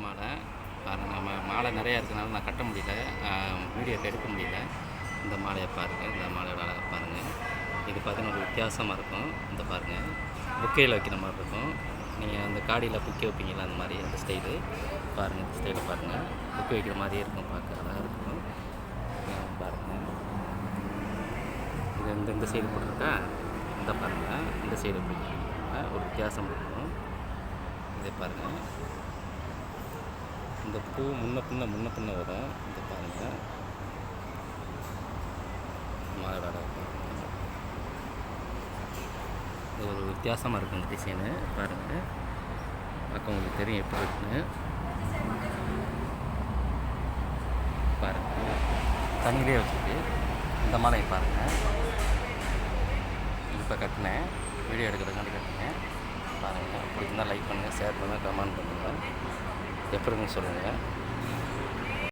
மாலை பாருங்கள். நம்ம மாலை நிறையா இருக்கிறனால நான் கட்ட முடியல, வீடியோ எடுக்க முடியல. இந்த மாலையை பாருங்கள், இந்த மாலையோட அழகை பாருங்கள். இது பார்த்தீங்கன்னா ஒரு வித்தியாசமாக இருக்கும். இந்த பாருங்கள், புக்கையில் வைக்கிற மாதிரி இருக்கும். நீங்கள் அந்த காடியில் புக்கை வைப்பீங்களா அந்த மாதிரி அந்த ஸ்டைலு பாருங்கள். இந்த ஸ்டைலை பாருங்கள், புக்கு வைக்கிற மாதிரியே இருக்கும், பார்க்க அழகாக இருக்கும். பாருங்கள், இது இந்த சைடு போட்டிருக்கா, இந்த பாருங்கள், இந்த சைடு போட்டிருக்கீங்க, ஒரு வித்தியாசம் இருக்கும். இதை பாருங்கள், இந்த பூ முன்ன பின்ன வரும். இந்த பாருங்கள், மாலையோட பாருங்கள், இது ஒரு வித்தியாசமாக இருக்கும் இந்த டிசைனு பாருங்கள். பார்க்க உங்களுக்கு தெரியும் எப்படி இருக்குன்னு பாருங்கள். தண்ணியிலே வச்சுட்டு இந்த மாலையை பாருங்கள். இப்போ கட்டினேன், வீடியோ எடுக்கிறதுக்காண்டி கட்டினேன். பாருங்கள், பிடிச்சிருந்தால் லைக் பண்ணுங்கள், ஷேர் பண்ணுங்கள், கமெண்ட் பண்ணுங்கள். எப்படி இருக்குன்னு சொல்லுங்கள்.